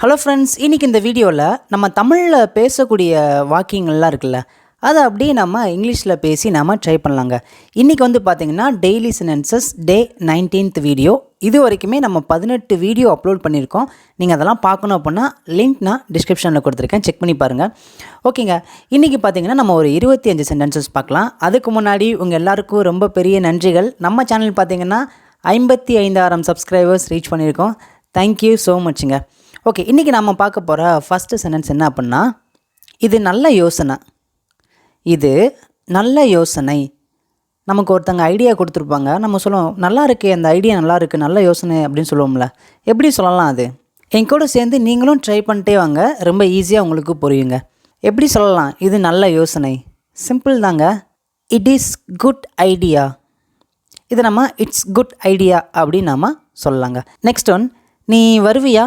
Hello friends, இன்றைக்கி இந்த வீடியோவில் நம்ம தமிழில் பேசக்கூடிய வாக்கியங்கள்லாம் இருக்குல்ல, அதை அப்படியே நம்ம இங்கிலீஷில் பேசி நம்ம ட்ரை பண்ணலாங்க. இன்றைக்கி வந்து பார்த்திங்கன்னா டெய்லி சென்டென்சஸ் டே 19th வீடியோ. இது வரைக்குமே நம்ம 18 வீடியோ அப்லோட் பண்ணியிருக்கோம். நீங்கள் அதெல்லாம் பார்க்கணும் அப்படின்னா லிங்க் நான் டிஸ்கிரிப்ஷனில் கொடுத்துருக்கேன், செக் பண்ணி பாருங்கள். ஓகேங்க, இன்றைக்கி பார்த்திங்கன்னா நம்ம ஒரு 25 சென்டென்சஸ் பார்க்கலாம். அதுக்கு முன்னாடி உங்கள் எல்லாருக்கும் ரொம்ப பெரிய நன்றிகள். நம்ம சேனல் பார்த்திங்கன்னா 55,000 சப்ஸ்கிரைபர்ஸ் ரீச் பண்ணியிருக்கோம். தேங்க்யூ ஸோ மச்சுங்க. ஓகே, இன்றைக்கி நம்ம பார்க்க போகிற ஃபஸ்ட்டு சென்டென்ஸ் என்ன அப்படின்னா, இது நல்ல யோசனை. இது நல்ல யோசனை. நமக்கு ஒருத்தங்க ஐடியா கொடுத்துருப்பாங்க, நம்ம சொல்லுவோம் நல்லா இருக்குது, அந்த ஐடியா நல்லா இருக்குது, நல்ல யோசனை அப்படின்னு சொல்லுவோம்ல. எப்படி சொல்லலாம்? அது என் கூட சேர்ந்து நீங்களும் ட்ரை பண்ணிட்டே வாங்க, ரொம்ப ஈஸியாக உங்களுக்கு புரியுங்க. எப்படி சொல்லலாம் இது நல்ல யோசனை? சிம்பிள் தாங்க. It is good idea. இது நம்ம இட்ஸ் குட் ஐடியா அப்படின்னு நம்ம சொல்லலாங்க. நெக்ஸ்ட் ஒன், நீ வருவியா?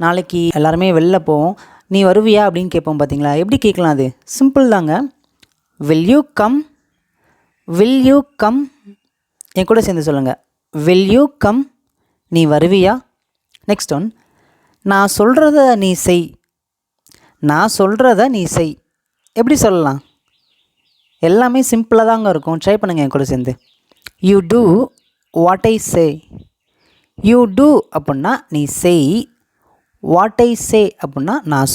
நாளைக்கு எல்லாருமே வெளில போவோம், நீ வருவியா அப்படின்னு கேட்போம் பார்த்தீங்களா? எப்படி கேட்கலாம்? அது சிம்பிள் தாங்க. Will you come? Will you come? என் கூட சேர்ந்து சொல்லுங்கள். Will you come? நீ வருவியா? நெக்ஸ்ட் ஒன், நான் சொல்கிறத நீ செய். நான் சொல்கிறத நீ செய். எப்படி சொல்லலாம்? எல்லாமே சிம்பிளாக தாங்க இருக்கும். ட்ரை பண்ணுங்கள் என் கூட சேர்ந்து. You do what I say. You do அப்படின்னா நீ செய். வாட் ஐ சே அப்படின்னா நான்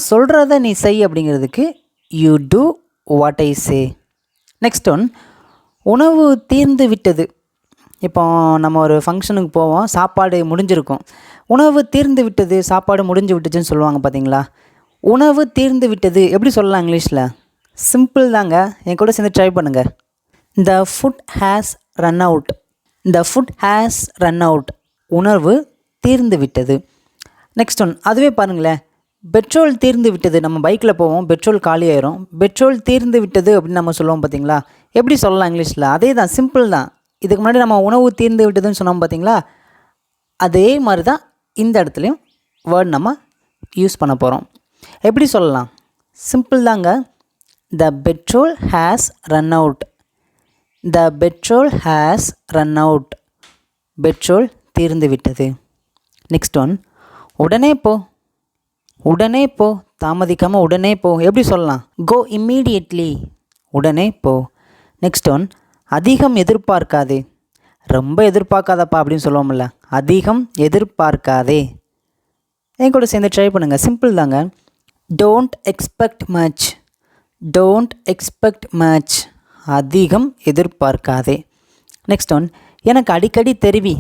சொல்கிறத நீ செய் அப்படிங்கிறதுக்கு you do what I say. Next one, உணவு தீர்ந்து விட்டது. இப்போ நம்ம ஒரு ஃபங்க்ஷனுக்கு போவோம், சாப்பாடு முடிஞ்சிருக்கும். உணவு தீர்ந்து விட்டது, சாப்பாடு முடிஞ்சு விட்டுச்சுன்னு சொல்லுவாங்க பார்த்தீங்களா? உணவு தீர்ந்து விட்டது எப்படி சொல்லலாம் இங்கிலீஷில்? சிம்பிள் தாங்க. என் கூட சேர்ந்து ட்ரை பண்ணுங்கள். The food has run out. The food has run out. உணவு தீர்ந்து விட்டது. நெக்ஸ்ட் ஒன், அதுவே பாருங்களேன், பெட்ரோல் தீர்ந்து விட்டது. நம்ம பைக்கில் போவோம், பெட்ரோல் காலி ஆயிரும். பெட்ரோல் தீர்ந்து விட்டது அப்படின்னு நம்ம சொல்லுவோம் பார்த்தீங்களா? எப்படி சொல்லலாம் இங்கிலீஷில்? அதே தான், சிம்பிள் தான். இதுக்கு முன்னாடி நம்ம உணவு தீர்ந்து விட்டதுன்னு சொன்னோம் பார்த்தீங்களா? அதே மாதிரி தான் இந்த இடத்துலையும் வேர்ட் நம்ம யூஸ் பண்ண போகிறோம். எப்படி சொல்லலாம்? சிம்பிள் தாங்க. த petrol has run out. The petrol has run out. Petrol தீர்ந்து விட்டது. நெக்ஸ்ட் ஒன், உடனே போ. உடனே போ, தாமதிக்காமல் உடனே போ. எப்படி சொல்லலாம்? கோ இம்மீடியட்லி. உடனே போ. நெக்ஸ்ட் ஒன், அதிகம் எதிர்பார்க்காதே. ரொம்ப எதிர்பார்க்காதப்பா அப்படின்னு சொல்லுவோம்ல, அதிகம் எதிர்பார்க்காதே. என் கூட சேர்ந்து ட்ரை பண்ணுங்கள். சிம்பிள் தாங்க. Don't expect much. Don't expect much. அதிகம் எதிர்பார்க்காதே. நெக்ஸ்ட் ஒன், எனக்கு அடிக்கடி தெரிவி.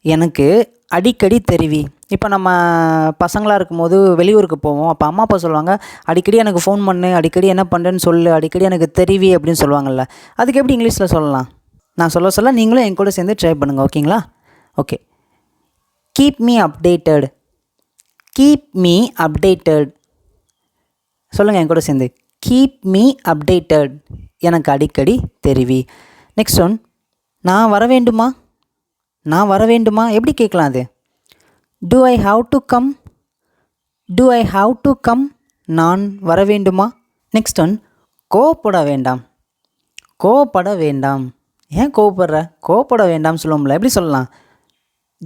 எனக்கு அடிக்கடி தெரிவி. இப்போ நம்ம பசங்களாக இருக்கும்போது வெளியூருக்கு போவோம், அப்போ அம்மா அப்பா சொல்லுவாங்க, அடிக்கடி எனக்கு ஃபோன் பண்ணு, அடிக்கடி என்ன பண்ணுறேன்னு சொல்லு, அடிக்கடி எனக்கு தெரிவி அப்படின்னு சொல்லுவாங்கள்ல. அதுக்கு எப்படி இங்கிலீஷில் சொல்லலாம்? நான் சொல்ல நீங்களும் என் கூட சேர்ந்து ட்ரை பண்ணுங்கள். ஓகேங்களா? Okay. Keep me updated. Keep me updated. சொல்லுங்கள் என் கூட சேர்ந்து. Keep me updated. எனக்கு அடிக்கடி தெரிவி. நெக்ஸ்ட் ஒன், நான் வர வேண்டுமா? நான் வர வேண்டுமா எப்படி கேட்கலாம்? அது to I have to come. To I have to come. நான் வர வேண்டுமா? நெக்ஸ்ட் ஒன், கோவப்பட வேண்டாம். கோவப்பட வேண்டாம். ஏன் கோவப்படுற? கோவப்பட வேண்டாம் சொல்லுவோம்ல, எப்படி சொல்லலாம்?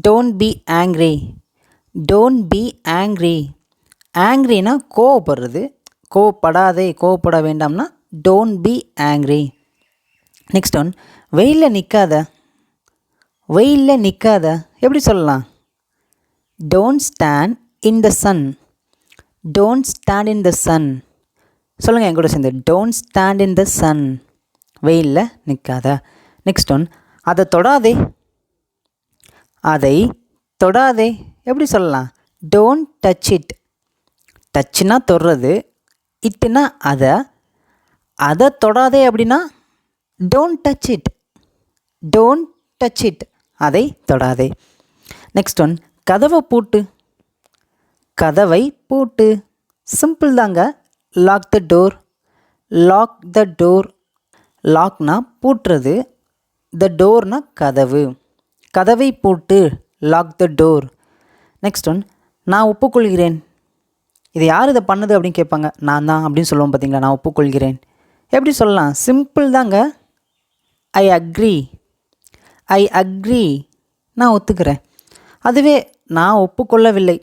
Don't be angry. Don't be angry. ஆங்க்ரினா கோவப்படுறது. கோவப்படாதே, கோவப்பட வேண்டாம்னா don't be angry. Next one, வெயிலில் நிற்காத. வெயிலில் நிற்காத எப்படி சொல்லலாம்? Don't stand in the sun. Don't stand in the sun. சொல்லுங்கள் என் கூட சேர்ந்து. Don't stand in the sun. வெயிலில் நிற்காத. நெக்ஸ்ட் ஒன், அதை தொடாதே. அதை தொடாதே எப்படி சொல்லலாம்? Don't touch it. டச்சுனா தொடுறது, இட்டுனா அதை தொடாதே அப்படின்னா don't touch it. Don't touch it. அதை தொடாதே. நெக்ஸ்ட் ஒன், கதவை பூட்டு. கதவை பூட்டு. சிம்பிள் தாங்க. Lock the door. Lock the door. லாக்னா பூட்டுறது, த டோர்னா கதவு. கதவை பூட்டு. Lock the door. Next one, நான் ஒப்புக்கொள்கிறேன். இது யார் இதை பண்ணுது அப்படின்னு கேட்பாங்க. நான் தான் அப்படின்னு சொல்லுவோம் பார்த்தீங்களா? நான் ஒப்புக்கொள்கிறேன். எப்படி சொல்லலாம்? சிம்பிள் தாங்க. I agree. I agree. நான் ஒத்துக்கிறேன். அதுவே நான் ஒப்புக்கொள்ளவில்லை.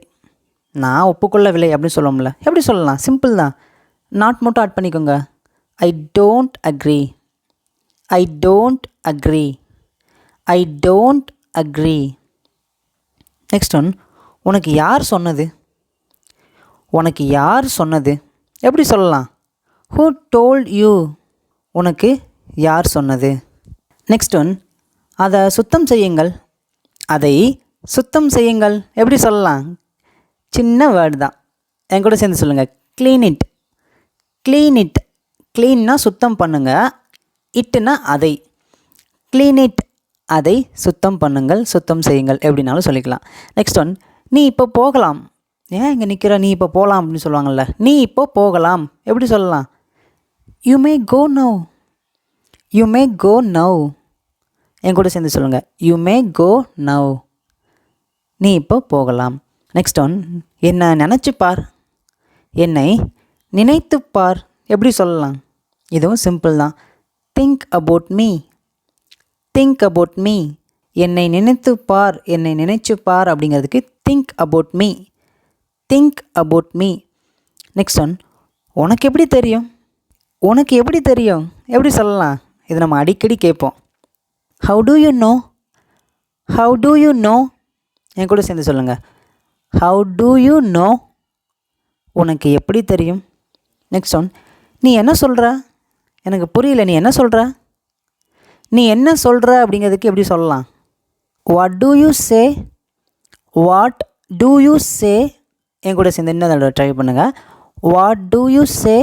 நான் ஒப்புக்கொள்ளவில்லை அப்படின்னு சொல்லுவோம்ல, எப்படி சொல்லலாம்? சிம்பிள் தான். நாட் மட்டும் ஆட் பண்ணிக்கோங்க. I don't agree. I don't agree. I don't agree. Next one, உனக்கு யார் சொன்னது? உனக்கு யார் சொன்னது? எப்படி சொல்லலாம்? Who told you? உனக்கு யார் சொன்னது? நெக்ஸ்ட் ஒன், அதை சுத்தம் செய்யுங்கள். அதை சுத்தம் செய்யுங்கள். எப்படி சொல்லலாம்? சின்ன வேர்டு தான், என் கூட சேர்ந்து சொல்லுங்கள். Clean it. Clean it. க்ளீன்னா சுத்தம் பண்ணுங்க, இட்டுனா அதை. Clean it. அதை சுத்தம் பண்ணுங்கள், சுத்தம் செய்யுங்கள், எப்படினாலும் சொல்லிக்கலாம். நெக்ஸ்ட் ஒன், நீ இப்போ போகலாம். ஏன் இங்கே நிற்கிற? நீ இப்போ போகலாம் அப்படின்னு சொல்லுவாங்கள்ல. நீ இப்போ போகலாம், எப்படி சொல்லலாம்? You may go now. You may go now. என் கூட சேர்ந்து சொல்லுங்கள். You may go now. நீ இப்போ போகலாம். நெக்ஸ்ட் ஒன், என்னை நினச்சிப்பார். என்னை நினைத்துப்பார், எப்படி சொல்லலாம்? இதுவும் சிம்பிள் தான். Think about me. Think about me. என்னை நினைத்துப்பார், என்னை நினைச்சுப்பார் அப்படிங்கிறதுக்கு think about me. Think about me. Next one, உனக்கு எப்படி தெரியும்? உனக்கு எப்படி தெரியும், எப்படி சொல்லலாம்? இது நம்ம அடிக்கடி கேட்போம். How do you know? How do you know? என் கூட சேர்ந்து சொல்லுங்கள். How do you know? உனக்கு எப்படி தெரியும்? நெக்ஸ்ட் ஒன், நீ என்ன சொல்கிற? எனக்கு புரியல, நீ என்ன சொல்கிற? நீ என்ன சொல்கிற அப்படிங்கிறதுக்கு எப்படி சொல்லலாம்? What do you say? What do you say? என் கூட சேர்ந்து இன்னும் தடவை ட்ரை பண்ணுங்கள். What do you say?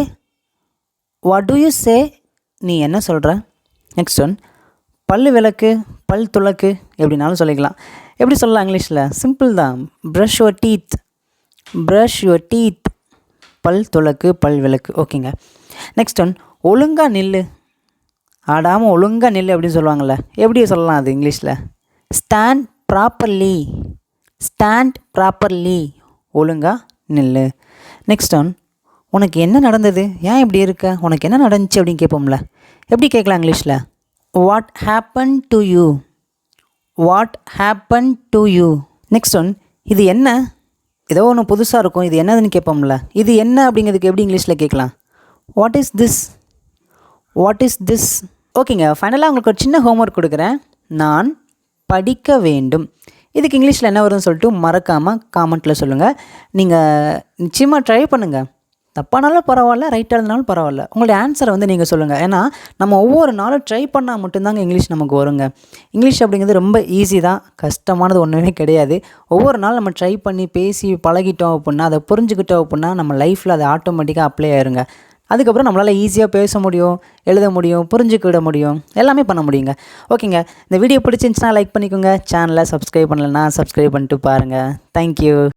What do you say? நீ என்ன சொல்கிற? நெக்ஸ்ட் ஒன், பல் விளக்கு, பல் துளக்கு, எப்படினாலும் சொல்லிக்கலாம். எப்படி சொல்லலாம் இங்கிலீஷில்? சிம்பிள் தான். Brush your teeth. Brush your teeth. பல் துளக்கு, பல் விளக்கு. ஓகேங்க. நெக்ஸ்ட் ஒன், ஒழுங்காக நில்லு. ஆடாமல் ஒழுங்காக நில்லு அப்படின்னு சொல்லுவாங்கள்ல, எப்படி சொல்லலாம் அது இங்கிலீஷில்? Stand properly. Stand properly. ஒழுங்காக நில்லு. நெக்ஸ்ட் ஒன், உனக்கு என்ன நடந்தது? ஏன் இப்படி இருக்க? உனக்கு என்ன நடந்துச்சு அப்படின்னு கேட்போம்ல, எப்படி கேட்கலாம் இங்கிலீஷில்? What happen to you? What happen to you? Next one, இது என்ன? ஏதோ ஒன்று புதுசாக இருக்கும், இது என்னதுன்னு கேட்போம்ல, இது என்ன அப்படிங்கிறதுக்கு எப்படி இங்கிலீஷில் கேட்கலாம்? What is this? What is this? ஓகேங்க. ஃபைனலாக உங்களுக்கு ஒரு சின்ன ஹோம்ஒர்க் கொடுக்குறேன். நான் படிக்க வேண்டும். இதுக்கு இங்கிலீஷில் என்ன வரும்னு சொல்லிட்டு மறக்காமல் காமெண்ட்டில் சொல்லுங்கள். நீங்கள் நிச்சயமாக ட்ரை பண்ணுங்கள். தப்பானாலும் பரவாயில்ல, ரைட்டாக இருந்தாலும் பரவாயில்ல, உங்களுடைய ஆன்சரை வந்து நீங்கள் சொல்லுங்கள். ஏன்னா நம்ம ஒவ்வொரு நாளும் ட்ரை பண்ணால் மட்டும்தாங்க இங்கிலீஷ் நமக்கு வருங்க. இங்கிலீஷ் அப்படிங்கிறது ரொம்ப ஈஸி தான், கஷ்டமானது ஒன்றுமே கிடையாது. ஒவ்வொரு நாள் நம்ம ட்ரை பண்ணி பேசி பழகிட்டோம் அப்படின்னா, அதை புரிஞ்சுக்கிட்டோம் அப்படின்னா நம்ம லைஃப்பில் அதை ஆட்டோமேட்டிக்காக அப்ளை ஆயிருங்க. அதுக்கப்புறம் நம்மளால் ஈஸியாக பேச முடியும், எழுத முடியும், புரிஞ்சுக்கிட முடியும், எல்லாமே பண்ண முடியுங்க. ஓகேங்க. இந்த வீடியோ பிடிச்சிருந்துச்சுன்னா லைக் பண்ணிக்கோங்க. சேனலை சப்ஸ்கிரைப் பண்ணலைன்னா சப்ஸ்கிரைப் பண்ணிட்டு பாருங்கள். தேங்க்யூ.